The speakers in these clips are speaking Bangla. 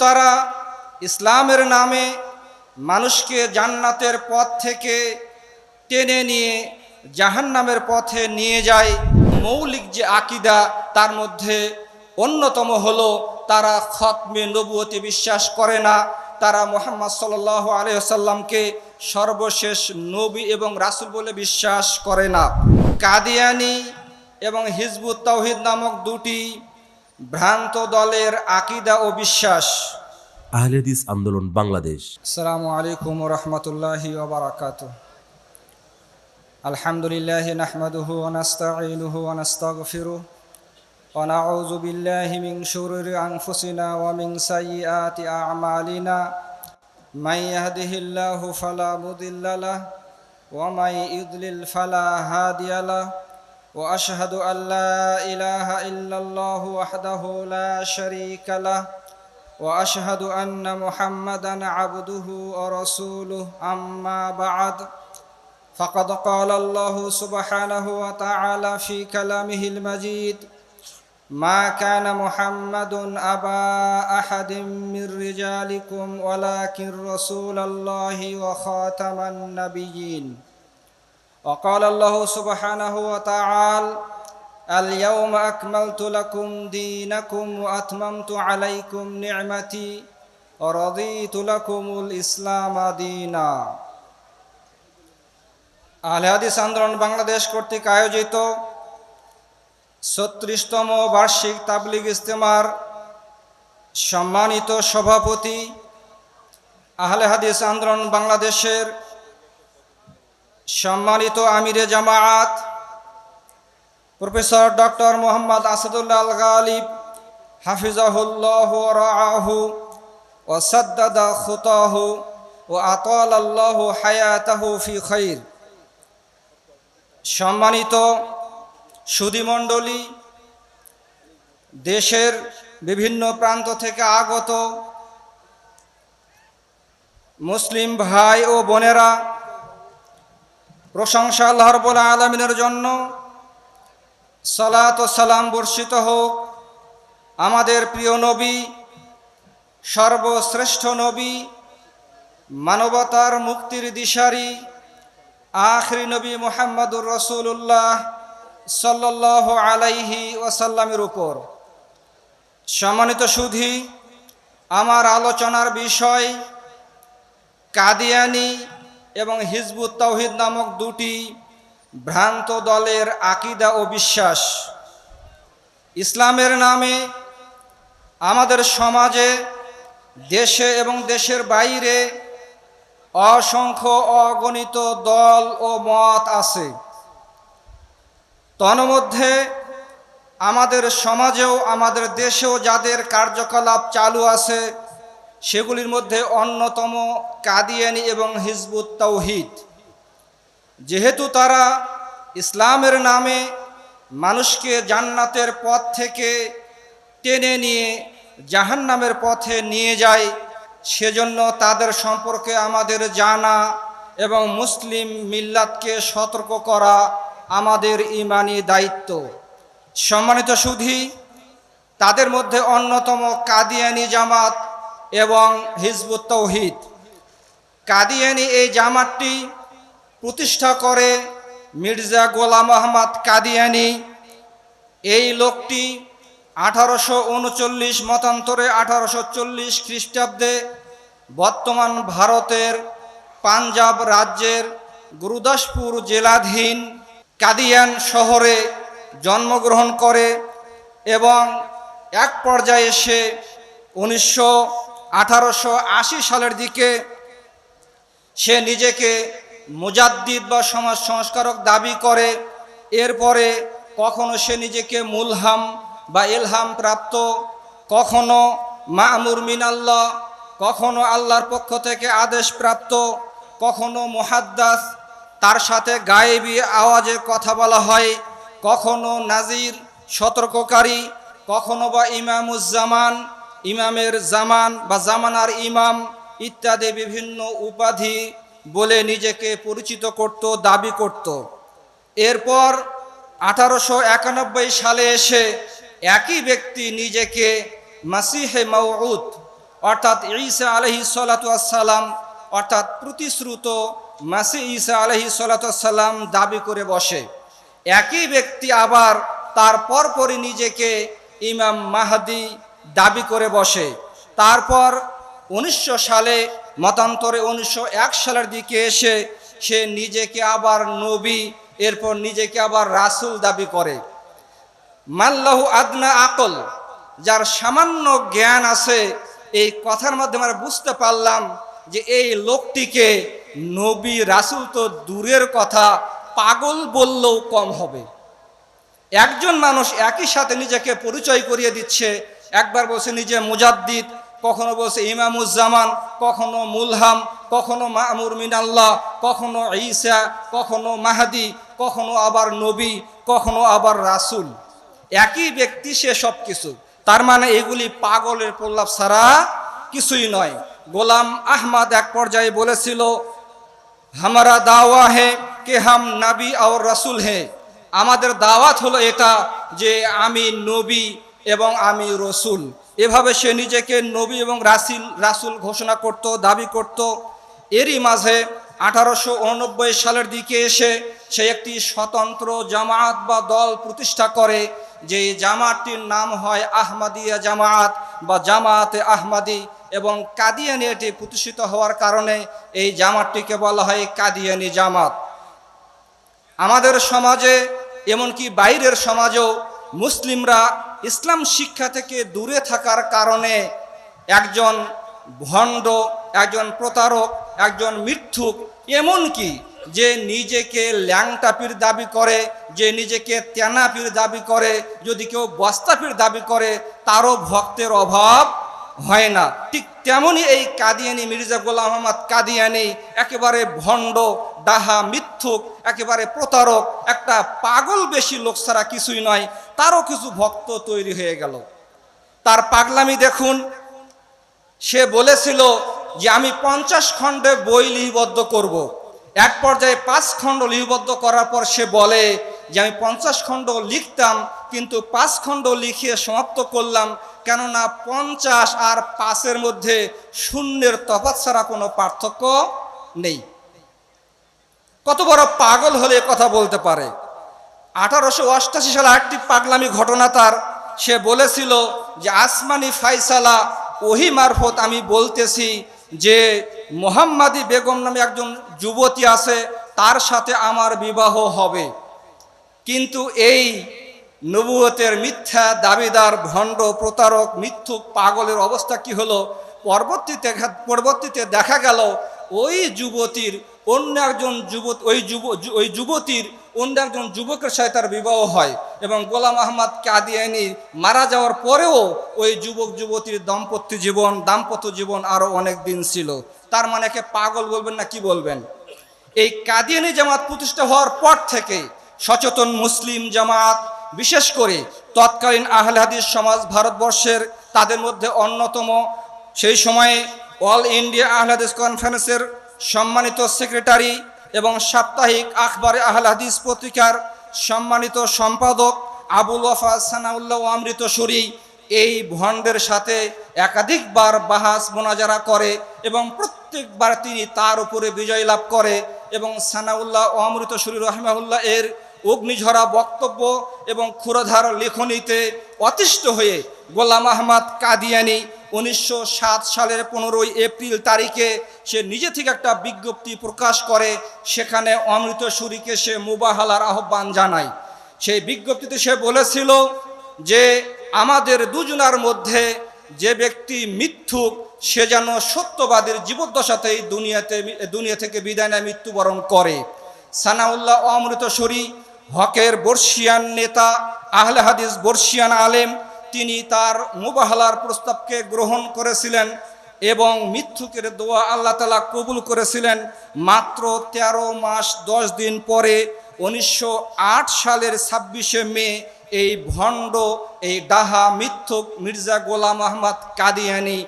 তারা ইসলামের নামে মানুষকে জান্নাতের পথ থেকে টেনে নিয়ে জাহান্নামের পথে নিয়ে যায়। মৌলিক যে আকীদা তার মধ্যে অন্যতম হলো তারা খতমে নবুয়তে বিশ্বাস করে না। তারা মুহাম্মদ সাল্লাল্লাহু আলাইহি ওয়াসাল্লামকে সর্বশেষ নবী এবং রাসূল বলে বিশ্বাস করে না। কাদিয়ানী এবং হিজবুত তাওহীদ নামক দুটি ভ্রান্ত দলের আকীদা ও বিশ্বাস। আহলে হাদিস আন্দোলন বাংলাদেশ। আসসালামু আলাইকুম ওয়া রাহমাতুল্লাহি ওয়া বারাকাতুহু। আলহামদুলিল্লাহি নাহমাদুহু ওয়া নাস্তাঈনুহু ওয়া নাস্তাগফিরুহু ওয়া নাউযু বিল্লাহি মিন শুরুরি আনফুসিনা ওয়া মিন সাইয়্যাতি আ'মালিনা। মান ইয়াহদিহিল্লাহু ফালা মুদিল্লা লাহু ওয়া মান ইউদ্লিল ফালা হাদিয়া লাহু ওয়া আশহাদু আল লা ইলাহা ইল্লাল্লাহু ওয়াহদাহু লা শারীকা লাহু وأشهد أن محمدًا عبده ورسوله أما بعد فقد قال الله سبحانه وتعالى في كلامه المجيد ما كان محمد أبا أحد من رجالكم ولكن رسول الله وخاتم النبيين وقال الله سبحانه وتعالى اليوم أكملت لكم دينكم وأتممت عليكم نعمتي ورضيت لكم الإسلام دينا। আহলে হাদিস আন্দোলন বাংলাদেশ কর্তৃক আয়োজিত ৩৬তম বার্ষিক তাবলীগ ইজতেমার সম্মানিত সভাপতি, আহলে হাদিস আন্দোলন বাংলাদেশের সম্মানিত আমিরে জামায়াত প্রফেসর ডক্টর মোহাম্মদ আসাদুল্লাহ আল গালিব হাফিজাহুল্লাহ ওয়া রাআহু ওয়া সাদ্দাদা খুতাহু ওয়া আতালাল্লাহু হায়াতাহু ফি খাইর। সম্মানিত সুধীমণ্ডলী, দেশের বিভিন্ন প্রান্ত থেকে আগত মুসলিম ভাই ও বোনেরা, প্রশংসা আল্লাহ রাব্বুল আলামিনের জন্য। সালাত ও সালাম বর্ষিত হোক আমাদের প্রিয় নবী, সর্বশ্রেষ্ঠ নবী, মানবতার মুক্তির দিশারি আখিরি নবী মুহাম্মদুর রাসূলুল্লাহ সাল্লাল্লাহু আলাইহি ওয়াসাল্লামের উপর। সম্মানিত সুধী, আমার আলোচনার বিষয় কাদিয়ানী এবং হিজবুত তাওহীদ নামক দুটি ভ্রান্ত দলের আকীদা ও বিশ্বাস। ইসলামের নামে আমাদের সমাজে, দেশে এবং দেশের বাইরে অসংখ্য অগণিত দল ও মত আছে। তন্মধ্যে আমাদের সমাজেও আমাদের দেশেও যাদের কার্যকলাপ চালু আছে সেগুলির মধ্যে অন্যতম কাদিয়ানী এবং হিজবুত তাওহীদ। যেহেতু তারা ইসলামের নামে মানুষকে জান্নাতের পথ থেকে টেনে নিয়ে জাহান্নামের পথে নিয়ে যায়, সেজন্য তাদের সম্পর্কে আমাদের জানা এবং মুসলিম মিল্লাতকে সতর্ক করা আমাদের ঈমানি দায়িত্ব। সম্মানিত সুধী, তাদের মধ্যে অন্যতম কাদিয়ানী জামাত এবং হিজবুত তাওহীদ। কাদিয়ানী এই জামাতটি প্রতিষ্ঠা করে মির্জা গোলাম আহমদ কাদিয়ানী। এই লোকটি 1839 মতান্তরে 1840 খ্রিস্টাব্দে বর্তমান ভারতের পাঞ্জাব রাজ্যের গুরুদাসপুর জেলাধীন কাদিয়ান শহরে জন্মগ্রহণ করে এবং এক পর্যায়ে এসে 1880 সালের দিকে সে নিজেকে মুজাদ্দিদ বা সমাজ সংস্কারক দাবি করে। এরপরে কখনো সে নিজেকে মুলহাম বা ইলহাম প্রাপ্ত, কখনো মা'মুর মিনাল্লাহ, কখনো আল্লাহর পক্ষ থেকে আদেশ প্রাপ্ত, কখনো মুহাদ্দাস, তার সাথে গায়েবী আওয়াজে কথা বলা হয়, কখনো নাজির সতর্ককারী, কখনো বা ইমামুজ্জামান, ইমামের জামান বা জামানার ইমাম ইত্যাদি বিভিন্ন উপাধি বলে নিজেকে পরিচিত করত, দাবি করত। এরপর 1891 সালে এসে একই ব্যক্তি নিজেকে মাসিহে মাউউদ অর্থাৎ ঈসা আলাইহিস সালাতু ওয়াস সালাম অর্থাৎ প্রতিশ্রুত মাসিহ ঈসা আলাইহিস সালাতু ওয়াস সালাম দাবি করে বসে। একই ব্যক্তি আবার তার পরপরই নিজেকে ইমাম মাহদি দাবি করে বসে। তারপর 1900 সালে মতান্তরে 1901 সালের দিকে এসে সে নিজেকে আবার নবী, এরপর নিজেকে আবার রাসূল দাবি করে। মাল্লাহু আদনা আকল, যার সামান্য জ্ঞান আছে, এই কথার মাধ্যমে আমরা বুঝতে পারলাম যে এই লোকটিকে নবী রাসূল তো দূরের কথা, পাগল বললেও কম হবে। একজন মানুষ একই সাথে নিজেকে পরিচয় করিয়ে দিচ্ছে, একবার বলছে নিজে মুজাদ্দিদ, কখনো বলছে ইমামুজ্জামান, কখনো মুলহাম, কখনো মা'মুর মিনাল্লাহ, কখনো ঈসা, কখনো মাহদি, কখনো আবার নবী, কখনো আবার রাসূল। একই ব্যক্তি সে সব কিছু। তার মানে এগুলি পাগলের প্রলাপ ছাড়া কিছুই নয়। গোলাম আহমদ এক পর্যায়ে বলেছিল, হামারা দাওয়া হে কে হাম নবী আর রাসূল হে, আমাদের দাওয়াত হলো এটা যে আমি নবী এবং আমি রসুল। এভাবে সে নিজেকে নবী এবং রাসূল ঘোষণা করত, দাবি করত। এরই মাঝে 1889 সালের দিকে এসে সে একটি স্বতন্ত্র জামায়াত বা দল প্রতিষ্ঠা করে, যে জামায়াতটির নাম হয় আহমদিয়া জামায়াত বা জামায়াতে আহমদি, এবং কাদিয়ানি এটি প্রতিষ্ঠিত হওয়ার কারণে এই জামাতটিকে বলা হয় কাদিয়ানি জামাত। আমাদের সমাজে এমনকি বাইরের সমাজেও মুসলিমরা ইসলাম শিক্ষা থেকে দূরে থাকার কারণে একজন ভণ্ড, একজন প্রতারক, একজন মিথ্যুক, এমনকি যে নিজেকে ল্যাংটাপির দাবি করে, যে নিজেকে তেনাপির দাবি করে, যদি কেউ বস্তাপির দাবি করে, তারও ভক্তের অভাব হয় না। ঠিক তেমনই এই কাদিয়ানি মির্জা গোলাম আহমদ কাদিয়ানি একেবারে ভণ্ড, ডাহা, মিথ্যুক, একেবারে প্রতারক, একটা পাগল বেশি লোক ছাড়া কিছুই নয়। তারও কিছু ভক্ত তৈরি হয়ে গেল। তার পাগলামি দেখুন। সে বলেছিল যে আমি 50 খণ্ডে বই লিপিবদ্ধ করব। এক পর্যায়ে 5 খণ্ড লিপিবদ্ধ করার পর সে বলে যে আমি 50 খণ্ড লিখতাম, কিন্তু 5 খণ্ড লিখিয়ে সমাপ্ত করলাম, কেননা 50 আর 5-এর মধ্যে শূন্যের তফাৎ ছাড়া কোনো পার্থক্য নেই। কত বড় পাগল হলে কথা বলতে পারে। 1888 সালে আরেকটি পাগলামি ঘটনা তার। সে বলেছিল যে আসমানি ফাইসালা ওহি মারফত আমি বলতেছি যে মোহাম্মদী বেগম নামে একজন যুবতী আছে, তার সাথে আমার বিবাহ হবে। কিন্তু এই নবুয়তের মিথ্যা দাবিদার, ভণ্ড, প্রতারক, মিথ্যুক, পাগলের অবস্থা কি হলো? পরবর্তীতে দেখা গেল ওই যুবতীর অন্য একজন যুবকের সাথে তার বিবাহ হয়, এবং গোলাম আহমদ কাদিয়ানি মারা যাওয়ার পরেও ওই যুবক যুবতীর দাম্পত্য জীবন আরও অনেক দিন ছিল। তার মানে একে পাগল বলবেন না কি বলবেন? এই কাদিয়ানি জামাত প্রতিষ্ঠা হওয়ার পর থেকে সচেতন মুসলিম জামাত, বিশেষ করে তৎকালীন আহলে হাদিস সমাজ ভারতবর্ষের, তাদের মধ্যে অন্যতম সেই সময়ে অল ইন্ডিয়া আহলে হাদিস কনফারেন্সের সম্মানিত সেক্রেটারি এবং সাপ্তাহিক আখবারে আহলে হাদিস পত্রিকার সম্মানিত সম্পাদক আবুল ওয়াফা সানাউল্লাহ অমৃতসরী এই ভণ্ডের সাথে একাধিকবার বাহাস মোনাজারা করে, এবং প্রত্যেকবার তিনি তার উপরে বিজয় লাভ করে। এবং সানাউল্লাহ অমৃতসরী রহিমাহুল্লাহ এর অগ্নিঝরা বক্তব্য এবং ক্ষুরধার লেখনীতে অতিষ্ঠ হয়ে গোলাম আহমদ কাদিয়ানি 1907 সালের 15 এপ্রিল তারিখে সে নিজে থেকে একটা বিজ্ঞপ্তি প্রকাশ করে। সেখানে অমৃতসরীকে সে মুবাহালার আহ্বান জানায়। সেই বিজ্ঞপ্তিতে সে বলেছিল যে আমাদের দুজনার মধ্যে যে ব্যক্তি মিথ্যুক, সে যেন সত্যবাদীর জীবদ্দশাতেই দুনিয়া থেকে বিদায় নেয়, মৃত্যুবরণ করে। সানাউল্লাহ অমৃতসরী হকের বর্ষিয়ান নেতা, আহলে হাদিস বর্ষিয়ান আলেম, তিনি তার মুবাহালার প্রস্তাবকে গ্রহণ করেছিলেন এবং মিথ্যুকের দোয়া আল্লাহ তাআলা কবুল করেছিলেন। মাত্র 13 মাস 10 দিন পরে 1908 সালের 26শে মে এই ভণ্ড, এই ডাহা মিথ্যুক মির্জা গোলাম আহমদ কাদিয়ানি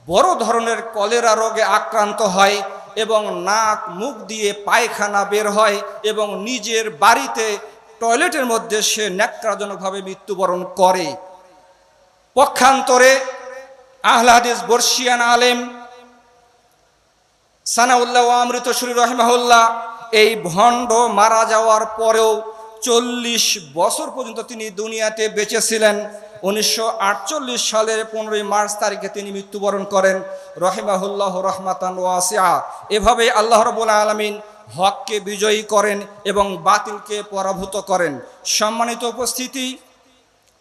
বড় ধরনের কলেরা রোগে আক্রান্ত হয় এবং নাক মুখ দিয়ে পায়খানা বের হয়, এবং নিজের বাড়িতে টয়লেটের মধ্যে সে ন্যাক্কারজনকভাবে মৃত্যুবরণ করে। পক্ষান্তরে আহলে হাদিস বর্ষিয়ান আলেম সানাউল্লাহ ওয়া অমৃতসুরি রহিমাহুল্লাহ এই ভণ্ড মারা যাওয়ার পরেও 40 বছর পর্যন্ত তিনি দুনিয়াতে বেঁচে ছিলেন। 1948 সালের 15 মার্চ তারিখে তিনি মৃত্যুবরণ করেন রহিমাহুল্লাহ রহমাতান ওয়াসিআ। এভাবে আল্লাহ রাব্বুল আলামিন হককে বিজয়ী করেন এবং বাতিলকে পরাভূত করেন। সম্মানিত উপস্থিতি,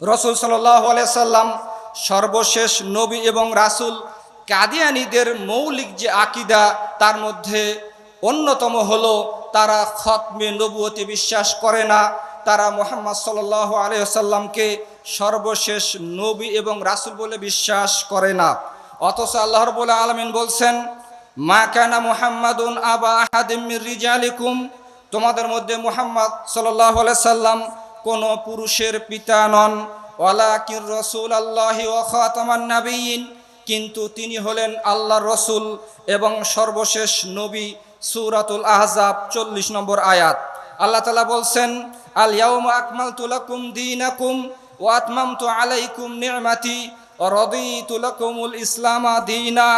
রাসূল সাল্লাল্লাহু আলাইহি সাল্লাম সর্বশেষ নবী এবং রাসূল। কাদিয়ানীদের মৌলিক যে আকীদা তার মধ্যে অন্যতম হলো তারা খতমে নবুয়তে বিশ্বাস করে না। তারা মুহাম্মদ সাল্লাল্লাহু আলাইহি ওয়াসাল্লামকে সর্বশেষ নবী এবং রাসূল বলে বিশ্বাস করে না। অথচ আল্লাহ রাব্বুল আলামিন বলছেন, মা কানা মুহাম্মাদুন আবা আহাদিম মির রিজালিকুম, তোমাদের মধ্যে মুহাম্মদ সাল্লাল্লাহু আলাইহি সাল্লাম কোনো পুরুষের পিতা নন, ওয়ালাকিন রাসূলুল্লাহি ওয়া খাতামান নাবিয়্যিন, কিন্তু তিনি হলেন আল্লাহর রসুল এবং সর্বশেষ নবী। সূরাতুল আহজাব 40 নম্বর আয়াত। আল্লাহ তাআলা বলছেন, আল ইয়াউমা আকমালতু লাকুম দীনাকুম ওয়া আতমামতু আলাইকুম নি'মাতি ওয়া রাদিতু লাকুমুল ইসলামা দীনা।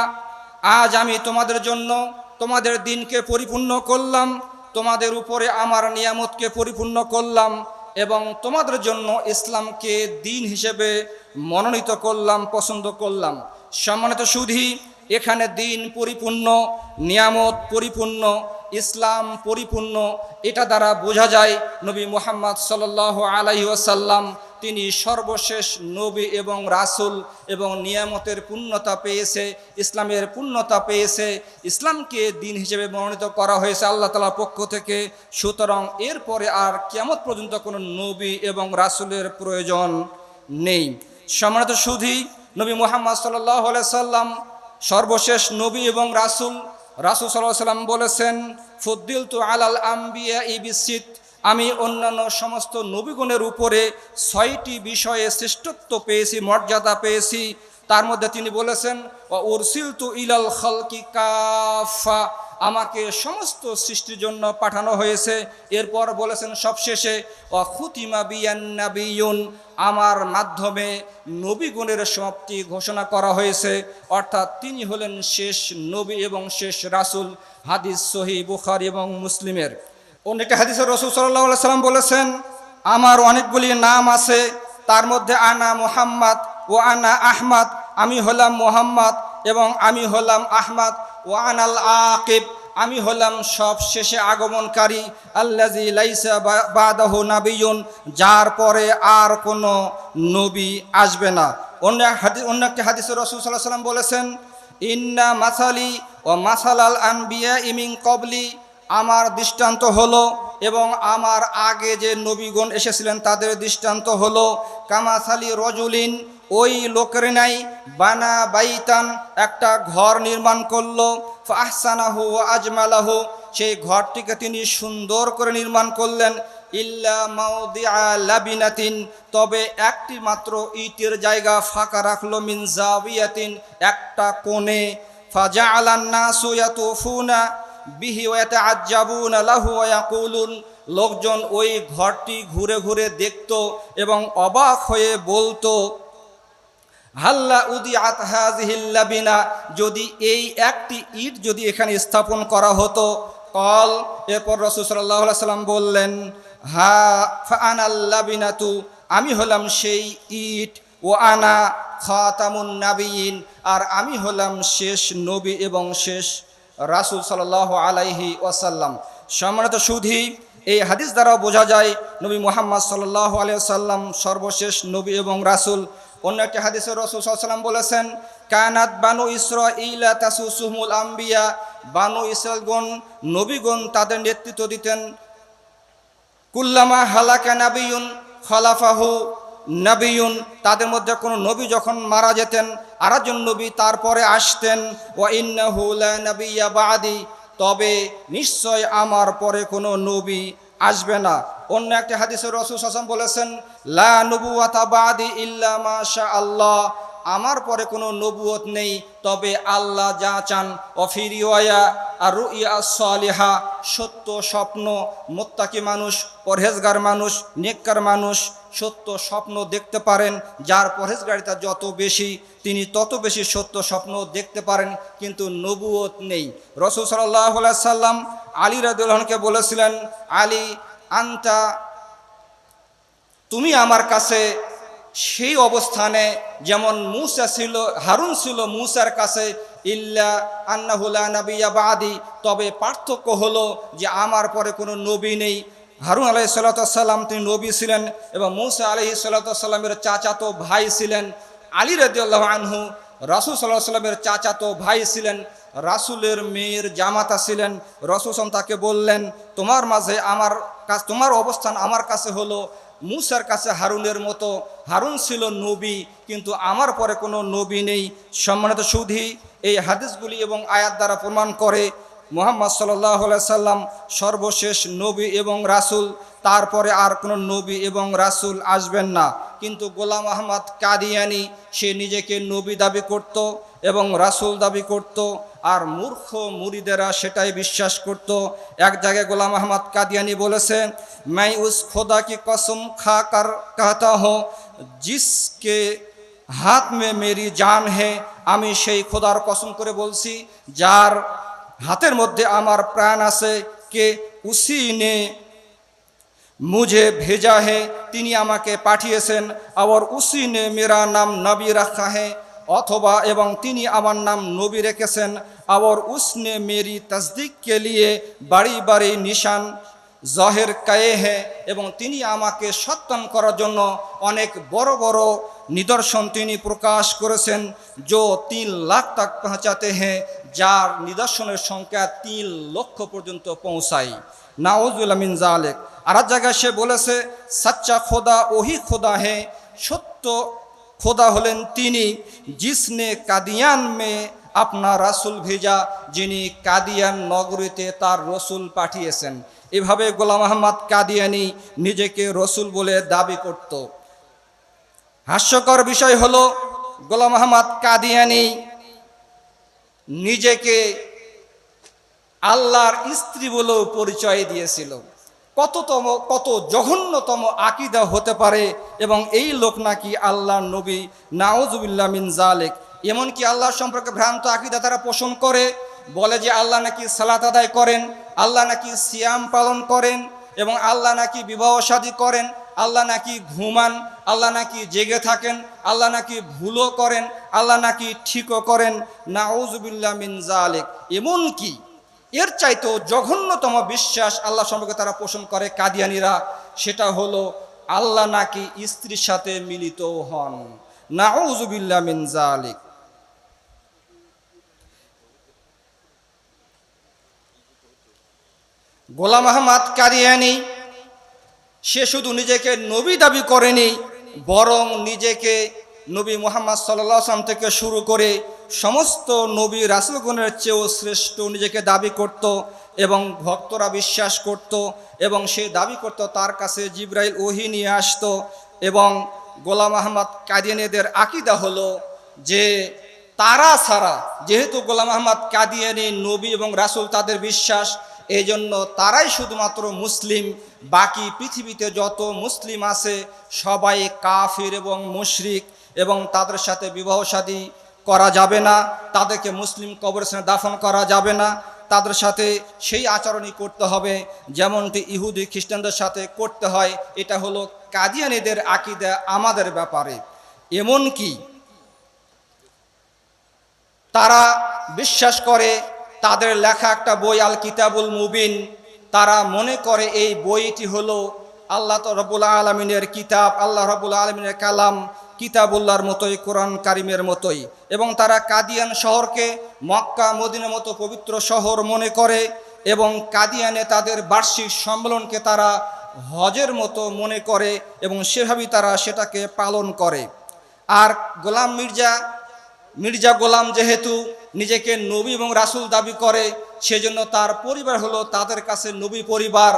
আজ আমি তোমাদের জন্য তোমাদের দিনকে পরিপূর্ণ করলাম, তোমাদের উপরে আমার নিয়ামতকে পরিপূর্ণ করলাম এবং তোমাদের জন্য ইসলামকে দিন হিসেবে মনোনীত করলাম, পছন্দ করলাম। সম্মানিত সুধী, এখানে দিন পরিপূর্ণ, নিয়ামত পরিপূর্ণ, ইসলাম পরিপূর্ণ, এটা দ্বারা বোঝা যায় নবী মুহাম্মদ সাল্লাল্লাহু আলাইহি ওয়াসাল্লাম তিনি সর্বশেষ নবী এবং রাসূল এবং নিয়ামতের পূর্ণতা পেয়েছে, ইসলামের পূর্ণতা পেয়েছে, ইসলামকে দিন হিসেবে মনোনীত করা হয়েছে আল্লাহ তাআলার পক্ষ থেকে। সুতরাং এরপরে আর কিয়ামত পর্যন্ত কোনো নবী এবং রাসূলের প্রয়োজন নেই। সম্মানিত সুধী, নবী মুহাম্মদ সাল্লাল্লাহু আলাইহি সাল্লাম সর্বশেষ নবী এবং রাসূল। রাসূল সাল্লাল্লাহু আলাইহি সাল্লাম বলেছেন, ফুদ্দিলতু আলাল আম্বিয়াই বিসিত, আমি অন্যান্য সমস্ত নবীগণের উপরে 6টি বিষয়ে শ্রেষ্ঠত্ব পেয়েছি, মর্যাদা পেয়েছি। তার মধ্যে তিনি বলেছেন, ওয়া উরসিলতু ইলাল খালকি কাফা, আমাকে সমস্ত সৃষ্টির জন্য পাঠানো হয়েছে। এরপর বলেছেন সবশেষে, ওয়া খুতিমা বিয়ান নাবিয়ুন, আমার মাধ্যমে নবীগণের সমাপ্তি ঘোষণা করা হয়েছে, অর্থাৎ তিনি হলেন শেষ নবী এবং শেষ রাসূল। হাদিস সহিহ বুখারী এবং মুসলিমের। অন্য একটা হাদিসে রাসূল সাল্লাল্লাহু আলাইহি সাল্লাম বলেছেন, আমার অনেকগুলি নাম আছে, তার মধ্যে আনা মুহাম্মদ ও আনা আহমদ, আমি হলাম মুহাম্মদ এবং আমি হলাম আহমদ। ও আনাল আকিব, আমি হলাম সব শেষে আগমনকারী। আল্লাযী লাইসা বাদাহু নাবিয়্যুন, যার পরে আর কোনো নবী আসবে না। অন্য একটি হাদিসে রাসূল সাল্লাল্লাহু আলাইহি সাল্লাম বলেছেন, ইন্না মাসালি ও মাসালাল আনবিয়া মিন ক্বাবলি, আমার দৃষ্টান্ত হলো এবং আমার আগে যে নবীগণ এসেছিলেন তাদের দৃষ্টান্ত হলো কামাসালি রজুলিন, ওই লোকের নাই বানা বাইতান, একটা ঘর নির্মাণ করলো, ফাহসানাহু ওয়া আজমালাহু, সেই ঘরটিকে তিনি সুন্দর করে নির্মাণ করলেন, ইল্লা মাউদিআ লাবিনাতিন, তবে একটি মাত্র ইটের জায়গা ফাঁকা রাখলো, মিন জাবিয়াতিন, একটা কোণে, ফাজাআলান নাসু ইয়াতুফুনা বিহি ওয়া ইয়াতাআজ্জাবুনা লাহু ওয়া ইয়াকুলুন, লোকজন ওই ঘরটি ঘুরে ঘুরে দেখত এবং অবাক হয়ে বলতো, হাল্লা উদিআত হাযিহিল লাবিনা, যদি এই একটি ইট যদি এখানে স্থাপন করা হতো। কল, এরপর রাসূল সাল্লাল্লাহু আলাইহি সাল্লাম বললেন, হা ফাআনাল লাবিনাতু, আমি হলাম সেই ইট, ও আনা খাতামুন নাবিয়িন, আর আমি হলাম শেষ নবী এবং শেষ রাসূল সাল্লাল্লাহু আলাইহি ওয়াসাল্লাম। সম্মানিত সুধী, এই হাদিস দ্বারা বোঝা যায় নবী মুহাম্মদ সাল্লাল্লাহু আলাইহি ওয়াসাল্লাম সর্বশেষ নবী এবং রাসূল। অন্য একটি হাদিসে রাসূল সাল্লাল্লাহু আলাইহি ওয়াসাল্লাম বলেছেন, কানাত বানু ইসরাঈলা তাসুসুহুমুল আম্বিয়া, বানু ইসরাঈলগণ নবীগণ তাদের নেতৃত্ব দিতেন। কুল্লামা হালাকা নাবিয়ুন খালাফাহু নবিয়ুন, তাদের মধ্যে কোনো নবী যখন মারা যেতেন আরেকজন নবী তারপরে আসতেন। ওয়া ইন্নাহু লা নাবিয়্যা বা'দি, তবে নিশ্চয় আমার পরে কোনো নবী আসবে না। অন্য একটি হাদিসে রাসূল সাল্লাল্লাহু আলাইহি ওয়াসাল্লাম বলেছেন, লা নুবুওয়াতা বা'দি ইল্লা মা শা আল্লাহ, আমার পরে কোনো নবুয়ত নেই, তবে আল্লাহ যা চান অফিরিওয়া আর রুইয়া সালিহা, সত্য স্বপ্ন, মুত্তাকি মানুষ, পরহেজগার মানুষ, নেককার মানুষ সত্য স্বপ্ন দেখতে পারেন। যার পরহেজগারিতা যত বেশি তিনি তত বেশি সত্য স্বপ্ন দেখতে পারেন, কিন্তু নবুয়ত নেই। রাসূল সাল্লাল্লাহু আলাইহি সাল্লাম আলী রাদিয়াল্লাহু আনহুকে বলেছিলেন, আলী আনতা, তুমি আমার কাছে সেই অবস্থানে যেমন মূসা ছিল, হারুন ছিল মূসার কাছে, ইল্লা আন্নাহু লা নাবিয়্যা বাদি, তবে পার্থক্য হলো যে আমার পরে কোনো নবী নেই। হারুন আলাইহিস সালাতু ওয়াস সালাম তিনি নবী ছিলেন এবং মূসা আলাইহিস সালাতু ওয়াস সালামের চাচাতো ভাই ছিলেন। আলী রাদিয়াল্লাহু আনহু রাসূল সাল্লাল্লাহু আলাইহি ওয়াসাল্লামের চাচাতো ভাই ছিলেন, রাসূলের মেয়ের জামাতা ছিলেন। রাসূল তাকে বললেন, তোমার মাঝে আমার কাছে, তোমার অবস্থান আমার কাছে হলো মূসার কাছে হারুনের মতো। হারুন ছিল নবী, কিন্তু আমার পরে কোনো নবী নেই। সম্মানিত সুধী, এই হাদিসগুলি এবং আয়াত দ্বারা প্রমাণ করে মুহাম্মদ সাল্লাল্লাহু আলাইহি সাল্লাম সর্বশেষ নবী এবং রাসূল, তারপরে আর কোনো নবী এবং রাসূল আসবেন না। কিন্তু গোলাম আহমদ কাদিয়ানি সে নিজেকে নবী দাবি করত এবং রাসূল দাবি করত, আর মূর্খ মুরিদেরা সেটাই বিশ্বাস করত। এক জায়গায় গোলাম আহমদ কাদিয়ানি বলেছে, मैं उस खुदा की कसम खाकर कहता हूँ जिसके হাত মে মেরি জান হে, আমি সেই খোদার কসম করে বলছি যার হাতের মধ্যে আমার প্রাণ আছে, কে উসি নে মুঝে ভেজা হে, তিনি আমাকে পাঠিয়েছেন, আবার উসি নে মেরা নাম নবী রাখা হে, অথবা এবং তিনি আমার নাম নবী রেখেছেন, আবার উসনে মেরি তসদিক কে লিয়ে বাড়ি বাড়ি নিশান জহের কায়ে হে, এবং তিনি আমাকে সত্যায়ন করার জন্য অনেক বড় বড় নিদর্শন তিনি প্রকাশ করেছেন, जो 3 লাখ তক পৌঁছাতে হ্যাঁ, যার নিদর্শনের সংখ্যা 3 লক্ষ পর্যন্ত পৌঁছায়। নাউজুবিল্লাহ মিন জালিক। আর এক জায়গায় সে বলেছে, সচ্চা খোদা ওহি খোদা হে, সত্য খোদা হলেন তিনি, জিসনে কাদিয়ান মে আপনার রাসূল ভেজা, যিনি কাদিয়ান নগরীতে তার রসুল পাঠিয়েছেন। এভাবে গোলাম আহমদ কাদিয়ানি নিজেকে রসুল বলে দাবি করত। হাস্যকর বিষয় হলো, গোলাম আহমদ কাদিয়ানি নিজেকে আল্লাহর স্ত্রী বলেও পরিচয় দিয়েছিল। কত জঘন্যতম আকীদা হতে পারে, এবং এই লোক নাকি আল্লাহর নবী। নাউজুবিল্লাহ মিন জালিক। এমনকি আল্লাহ সম্পর্কে ভ্রান্ত আকীদা তারা পোষণ করে, বলে যে আল্লাহ নাকি সালাত আদায় করেন, আল্লাহ নাকি সিয়াম পালন করেন, এবং আল্লাহ নাকি বিবাহ শাদী করেন, আল্লাহ নাকি ঘুমান, আল্লাহ নাকি জেগে থাকেন, আল্লাহ নাকি ভুলও করেন, আল্লাহ নাকি ঠিকও করেন। নাউজুবিল্লাহ মিন জালিক। এমনকি এর চাইতেও জঘন্যতম বিশ্বাস আল্লাহ সম্পর্কে তারা পোষণ করে কাদিয়ানিরা, সেটা হলো আল্লাহ নাকি স্ত্রীর সাথে মিলিত হন। নাউজুবিল্লাহ মিন জালিক। গোলাম আহমদ কাদিয়ানি সে শুধু নিজেকে নবী দাবি করেনি, বরং নিজেকে নবী মুহাম্মদ সাল্লাল্লাহু আলাইহি ওয়াসাল্লাম থেকে শুরু করে সমস্ত নবী রাসূলগণের চেয়েও শ্রেষ্ঠ নিজেকে দাবি করত, এবং ভক্তরা বিশ্বাস করত, এবং সে দাবি করত তার কাছে জিবরাইল ওহী নিয়ে আসতো। এবং গোলাম আহমদ কাদিয়ানীদের আকীদা হলো যে তারা ছাড়া, যেহেতু গোলাম আহমদ কাদিয়ানী নবী এবং রাসূল তাদের বিশ্বাস, এই জন্য তারাই শুধুমাত্র মুসলিম, বাকি পৃথিবীতে যত মুসলিম আছে সবাই কাফির এবং মুশরিক, এবং তাদের সাথে বিবাহ শাদী করা যাবে না, তাদেরকে মুসলিম কবরস্থানে দাফন করা যাবে না, তাদের সাথে সেই আচরণই করতে হবে যেমনটি ইহুদি খ্রিস্টানদের সাথে করতে হয়। এটা হলো কাদিয়ানীদের আকীদা আমাদের ব্যাপারে। এমনকি তারা বিশ্বাস করে, তাদের লেখা একটা বই আল কিতাবুল মুবিন, তারা মনে করে এই বইটি হলো আল্লাহ রাব্বুল আলামিনের কিতাব, আল্লাহ রাব্বুল আলামিনের কালাম, কিতাবুল্লাহর মতোই, কোরআন কারিমের মতোই। এবং তারা কাদিয়ান শহরকে মক্কা মদিনার মতো পবিত্র শহর মনে করে, এবং কাদিয়ানে তাদের বার্ষিক সম্মেলনকে তারা হজের মতো মনে করে, এবং সেভাবেই তারা সেটাকে পালন করে। আর গোলাম মির্জা গোলাম যেহেতু নিজেকে নবী এবং রাসূল দাবি করে, সেজন্য তার পরিবার হলো তাদের কাছে নবী পরিবার,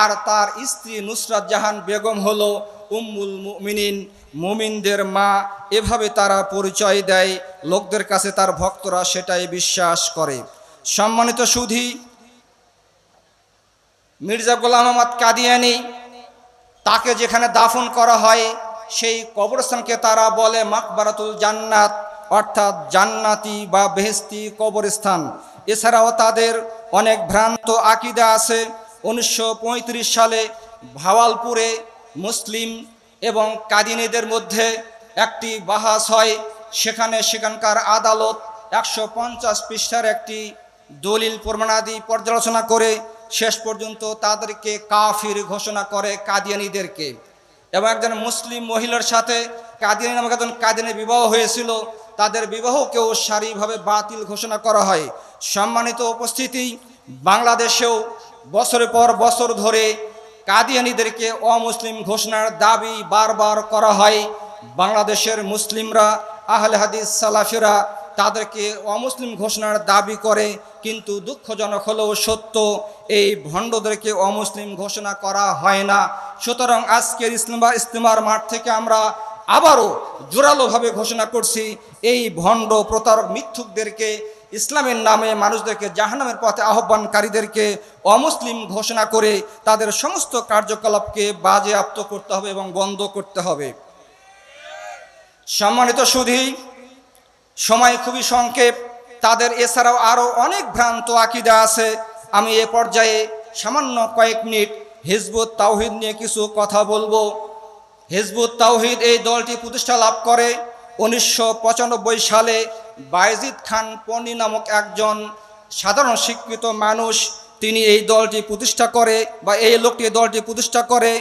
আর তার স্ত্রী নুসরাত জাহান বেগম হলো উম্মুল মুমিনিন, মুমিনদের মা, এভাবে তারা পরিচয় দেয়। লোকদের কাছে তার ভক্তরা সেটাই বিশ্বাস করে। সম্মানিত সুধী, মির্জা গোলাম আহমদ কাদিয়ানী, তাকে যেখানে দাফন করা হয় সেই কবরস্থানকে তারা বলে মাকবারাতুল জান্নাত, অর্থাৎ জান্নাতি বা বেহেশতি কবরস্থান। এছাড়াও তাদের অনেক ভ্রান্ত আকীদা আছে। 1935 সালে ভাওয়ালপুরে মুসলিম এবং কাদিনীদের মধ্যে একটি বাহাস হয়। সেখানকার আদালত 150 পৃষ্ঠার একটি দলিল প্রমাণাদি পর্যালোচনা করে শেষ পর্যন্ত তাদেরকে কাফির ঘোষণা করে, কাদিয়ানীদেরকে। এবং একজন মুসলিম মহিলার সাথে কাদিয়ানী নামক একজন কাদিয়ানী বিবাহ হয়েছিল, তাদের বিবাহকেও সারিভাবে বাতিল ঘোষণা করা হয়। সম্মানিত উপস্থিতি, বাংলাদেশেও বছরের পর বছর ধরে কাদিয়ানীদেরকে অমুসলিম ঘোষণার দাবি বারবার করা হয়। বাংলাদেশের মুসলিমরা, আহলে হাদিস সালাফিরা তাদেরকে অমুসলিম ঘোষণার দাবি করে, কিন্তু দুঃখজনক হলেও সত্য, এই ভণ্ডদেরকে অমুসলিম ঘোষণা করা হয় না। সুতরাং আজকের ইস্তেমার মাঠ থেকে আমরা আবারও জোরালোভাবে ঘোষণা করছি, এই ভণ্ড প্রতারক মিথ্যুকদেরকে, ইসলামের নামে মানুষদেরকে জাহান্নামের পথে আহ্বানকারীদেরকে অমুসলিম ঘোষণা করে তাদের সমস্ত কার্যকলাপকে বাজেয়াপ্ত করতে হবে এবং বন্ধ করতে হবে। সম্মানিত সুধী, সময় খুবই সংক্ষেপ। তাদের এছাড়াও আরও অনেক ভ্রান্ত আকীদা আছে। আমি এ পর্যায়ে সামান্য কয়েক মিনিট হিজবুত তাওহীদ নিয়ে কিছু কথা বলবো। হিজবুত তাওহীদ এই দলটি প্রতিষ্ঠা লাভ করে 1995 সালে। বায়েজিদ খান পন্নী নামক একজন সাধারণ শিক্ষিত মানুষ, তিনি এই দলটি প্রতিষ্ঠা করে, বা এই লোকটি দলটি প্রতিষ্ঠা করে।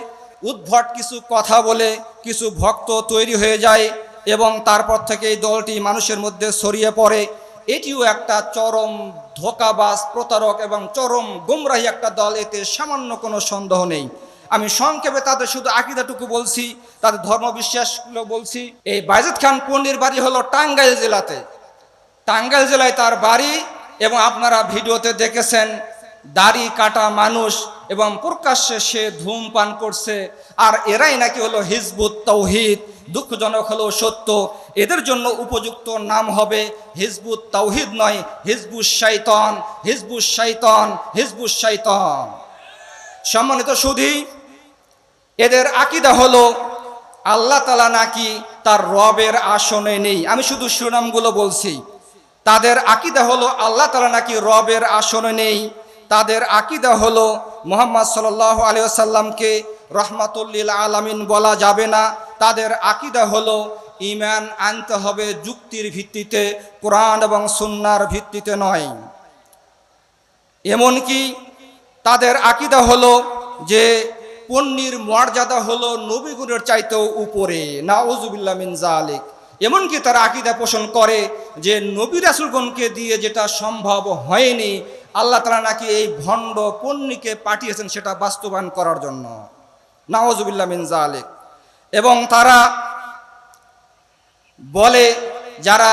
উদ্ভট কিছু কথা বলে কিছু ভক্ত তৈরি হয়ে যায় এবং তারপর থেকে এই দলটি মানুষের মধ্যে ছড়িয়ে পড়ে। এটিও একটা চরম ধোঁকাবাজ, প্রতারক এবং চরম গুমরাহী একটা দল, এতে সামান্য কোনো সন্দেহ নেই। আমি সংক্ষেপে তাদের শুধু আকীদাটুকু বলছি, তাদের ধর্মবিশ্বাসগুলো বলছি। এই বায়েজিদ খান পন্নীর বাড়ি হলো টাঙ্গাইল জেলাতে। টাঙ্গাইল জেলায় তার বাড়ি, এবং আপনারা ভিডিওতে দেখেছেন দাড়ি কাটা মানুষ, এবং প্রকাশ্যে সে ধূমপান করছে। আর এরাই নাকি হলো হিজবুত তাওহীদ। দুঃখজনক হলেও সত্য, এদের জন্য উপযুক্ত নাম হবে হিজবুত তাওহীদ নয়, হিজবুশ শাইতান, হিজবুশ শাইতান, হিজবুশ শাইতান। সম্মানিত সুধী, এদের আকীদা হলো আল্লাহ তাআলা নাকি তার রবের আসনে নেই। আমি শুধু শিরোনামগুলো বলছি। তাদের আকীদা হলো আল্লাহ তাআলা নাকি রবের আসনে নেই। তাদের আকীদা হলো মুহাম্মদ সাল্লাল্লাহু আলাইহি ওয়াসাল্লামকে রহমাতুল লিল আলামিন বলা যাবে না। তাদের আকীদা হলো ঈমান আনতে হবে যুক্তির ভিত্তিতে, কোরআন এবং সুন্নাহর ভিত্তিতে নয়। এমনকি তাদের আকীদা হলো যে পন্নীর মর্যাদা হলো নবীগুণের চাইতেও উপরে, নাউযুবিল্লাহ মিন যালিক। এমনকি তারা আকীদা পোষণ করে যে নবী রাসূলগণকে দিয়ে যেটা সম্ভব হয়নি, আল্লাহ তাআলা নাকি এই ভণ্ড পন্নীকে পাঠিয়েছেন সেটা বাস্তবায়ন করার জন্য, নাউযুবিল্লাহ মিন যালিক। এবং তারা বলে যারা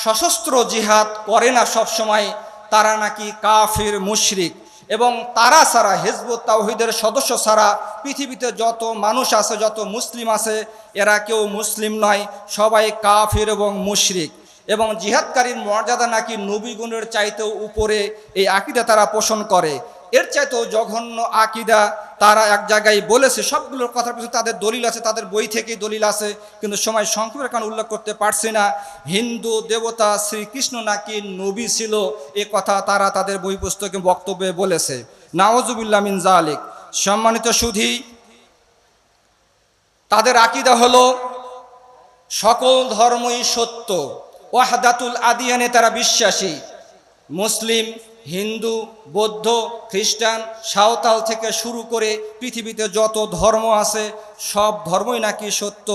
সশস্ত্র জিহাদ করে না সব সময়, তারা নাকি কাফির মুশরিক। এবং তারা ছাড়া, হিজবুত তাওহীদের সদস্য ছাড়া পৃথিবীতে যত মানুষ আছে, যত মুসলিম আছে, এরা কেউ মুসলিম নয়, সবাই কাফির এবং মুশরিক। এবং জিহাদকারীর মর্যাদা নাকি নবীগুণের চাইতেও উপরে, এই আকীদা তারা পোষণ করে। এর চাইতেও জঘন্য আকীদা তারা এক জায়গায় বলেছে। সবগুলোর কথার পিছনে তাদের দলিল আছে, তাদের বই থেকেই দলিল আছে, কিন্তু সময় সংক্ষেপের কারণে উল্লেখ করতে পারছি না। হিন্দু দেবতা শ্রীকৃষ্ণ নাকি নবী ছিল, এ কথা তারা তাদের বই পুস্তকে বক্তব্যে বলেছে, নাউযুবিল্লাহ মিন যালিক। সম্মানিত সুধী, তাদের আকীদা হলো সকল ধর্মই সত্য, ওয়াহদাতুল আদিয়ানে তারা বিশ্বাসী। মুসলিম, হিন্দু, বৌদ্ধ, খ্রিস্টান, সাঁওতাল থেকে শুরু করে পৃথিবীতে যত ধর্ম আছে সব ধর্মই নাকি সত্য,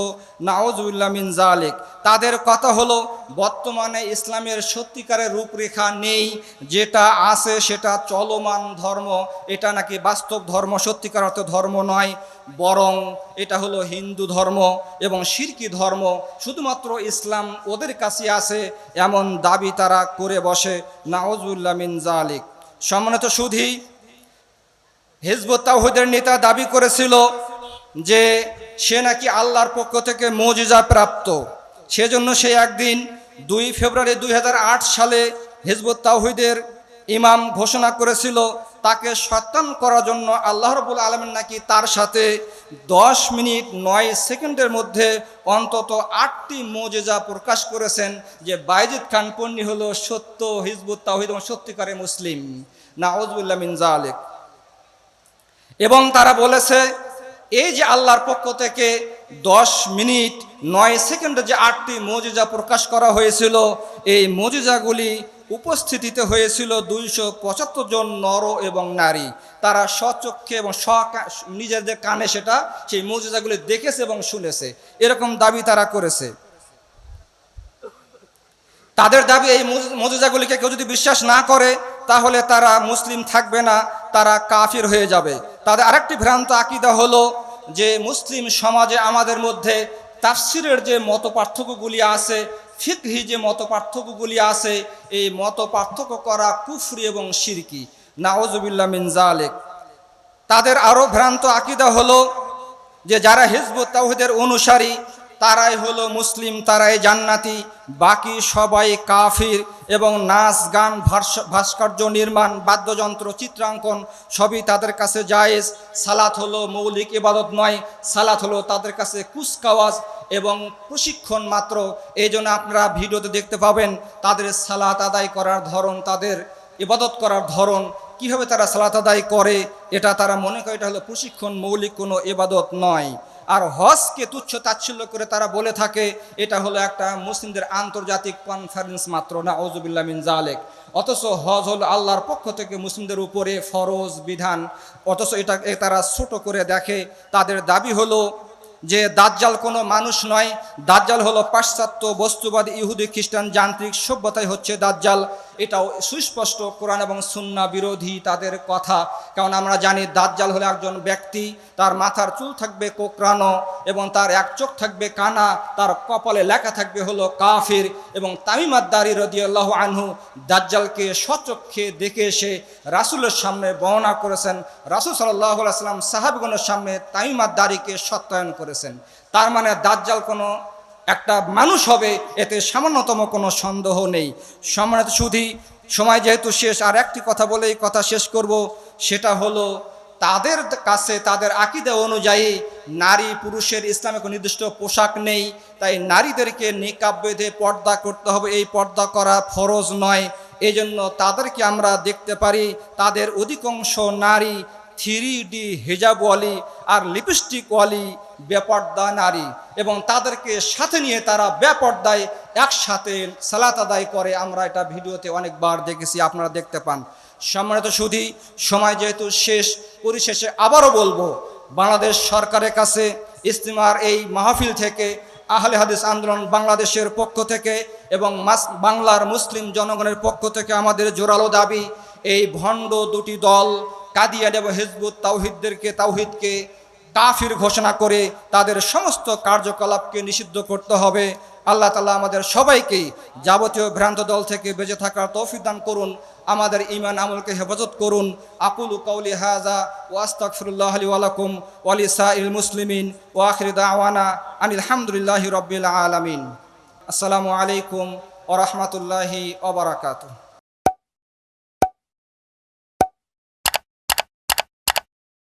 নাউযুবিল্লাহ মিন যালিক। তাদের কথা হলো বর্তমানে ইসলামের সত্যিকারের রূপরেখা নেই, যেটা আছে সেটা চলমান ধর্ম, এটা নাকি বাস্তব ধর্ম, সত্যিকার অর্থে ধর্ম নয়, বরং এটা হলো হিন্দু ধর্ম এবং শিরকি ধর্ম। শুধুমাত্র ইসলাম ওদের কাছে আছে, এমন দাবি তারা করে বসে, নাউযুবিল্লাহ মিন যালিক। সম্মানিত সুধী, হিজবুত তাওহীদের নেতা দাবি করেছিল যে সে নাকি আল্লাহর পক্ষ থেকে মুজিজা প্রাপ্ত। সেজন্য সে একদিন 2 ফেব্রুয়ারি 2008 সালে হিজবুত তাওহীদের ইমাম ঘোষণা করেছিল তাকে শয়তান করার জন্য আল্লাহ রাব্বুল আলামিন নাকি তার সাথে 10 মিনিট 9 সেকেন্ডের মধ্যে অন্তত 8টি মুজিজা প্রকাশ করেছেন যে বাইজিদ খান পন্নী হলো সত্য হিজবুত তাওহীদ এবং সত্যিকারের মুসলিম। নাউযুবিল্লাহ মিন যালিক। এবং তারা বলেছে এই যে আল্লাহর পক্ষ থেকে 10 মিনিট 9 সেকেন্ডে যে 8টি মুজিজা প্রকাশ করা হয়েছিল, এই মুজিজাগুলি উপস্থিতিতে হয়েছিল 275 জন নর এবং নারী। তারা স্বচক্ষে এবং নিজেদের কানে সেটা সেই মুজিজাগুলি দেখেছে এবং শুনেছে, এরকম দাবি তারা করেছে। তাদের দাবি এই মুজিজাগুলিকে কেউ যদি বিশ্বাস না করে তাহলে তারা মুসলিম থাকবে না, তারা কাফির হয়ে যাবে। তাদের আরেকটি ভ্রান্ত আকীদা হলো যে মুসলিম সমাজে আমাদের মধ্যে তাফসিরের যে মত পার্থক্যগুলি আছে, ফিকহি যে মত পার্থক্যগুলি আছে, এই মত পার্থক্য করা কুফরি এবং শিরকি। নাউযুবিল্লাহ মিন যালিক। তাদের আরও ভ্রান্ত আকীদা হলো যে যারা হিজবুত তাওহীদের অনুসারী তারাই হলো মুসলিম, তারাই জান্নাতি, বাকি সবাই কাফির। এবং নাচ গান ভাস্কর্য নির্মাণ বাদ্যযন্ত্র চিত্রাঙ্কন সবই তাদের কাছে জায়েজ। সালাত হলো মৌলিক ইবাদত নয়, সালাত হলো তাদের কাছে কুচকাওয়াজ এবং প্রশিক্ষণ মাত্র। এই জন্য আপনারা ভিডিওতে দেখতে পাবেন তাদের সালাত আদায় করার ধরন, তাদের ইবাদত করার ধরন, কীভাবে তারা সালাত আদায় করে, এটা তারা মনে করে এটা হলো প্রশিক্ষণ, মৌলিক কোনো ইবাদত নয়। আর হজকে তুচ্ছ তাচ্ছিল্য করে তারা বলে থাকে এটা হলো একটা মুসলিমদের আন্তর্জাতিক কনফারেন্স মাত্র। নাউযুবিল্লাহ মিন যালিক। অথচ হজ হলো আল্লাহর পক্ষ থেকে মুসলিমদের উপরে ফরজ বিধান, অথচ এটা তারা ছোট করে দেখে। তাদের দাবি হলো যে দাজ্জাল কোনো মানুষ নয়, দাজ্জাল হলো পাশ্চাত্য বস্তুবাদী ইহুদি খ্রিস্টান যান্ত্রিক সভ্যতাই হচ্ছে দাজ্জাল। এটাও সুস্পষ্ট কোরআন এবং সুন্নাহ বিরোধী তাদের কথা। কারণ আমরা জানি দাজ্জাল হলো একজন ব্যক্তি, তার মাথার চুল থাকবে কোকড়ানো এবং তার এক চোখ থাকবে কানা, তার কপালে লেখা থাকবে হলো কাফির। এবং তামিম আদ-দারি রাদিয়াল্লাহু আনহু দাজ্জালকে স্বচক্ষে দেখে এসে রাসূলের সামনে বর্ণনা করেছেন। রাসূল সাল্লাল্লাহু আলাইহি ওয়াসাল্লাম সাহাবীগণের সামনে তামিম আদ-দারিকে সত্যায়ন করেছেন। তার মানে দাজ্জাল কোনো একটা মানুষ হবে, এতে সামান্যতম কোনো সন্দেহ নেই। সম্মানিত সুধী, সময় যেহেতু শেষ, আর একটি কথা বলেই কথা শেষ করব, সেটা হলো তাদের কাছে তাদের আকীদা অনুযায়ী নারী পুরুষের ইসলামে কোনো নির্দিষ্ট পোশাক নেই, তাই নারীদেরকে নিকাব বেঁধে পর্দা করতে হবে, এই পর্দা করা ফরজ নয়। এই জন্য তাদেরকে আমরা দেখতে পারি তাদের অধিকাংশ নারী 3D হিজাবওয়ালি আর লিপস্টিকওয়ালি বেপর্দা নারী, এবং তাদেরকে সাথে নিয়ে তারা বেপর্দায় একসাথে সালাত আদায় করে। আমরা এটা ভিডিওতে অনেকবার দেখেছি, আপনারা দেখতে পান। সম্মানিত সুধী, সময় যেহেতু শেষ, পরিশেষে আবারও বলবো, বাংলাদেশ সরকারের কাছে ইজতিমার এই মাহফিল থেকে আহলে হাদিস আন্দোলন বাংলাদেশের পক্ষ থেকে এবং বাংলার মুসলিম জনগণের পক্ষ থেকে আমাদের জোরালো দাবি, এই ভণ্ড দুটি দল কাদিয়ান এবং হিজবুত তাওহীদকে কাফির ঘোষণা করে তাদের সমস্ত কার্যকলাপকে নিষিদ্ধ করতে হবে। আল্লাহ তাআলা আমাদের সবাইকে যাবতীয় ভ্রান্ত দল থেকে বেঁচে থাকার তৌফিক দান করুন, আমাদের ঈমান আমলকে হেফাজত করুন। আকুলু কাউলি হাযা ওয়া আস্তাগফিরুল্লাহ লি ওয়া লাকুম ওয়া লিসাইরিল মুসলিমিন ওয়া আখিরু দাওয়ানা আনিল হামদুলিল্লাহি রাব্বিল আলামিন। আসসালামু আলাইকুম ওয়া রাহমাতুল্লাহি ওয়া বারাকাতুহু।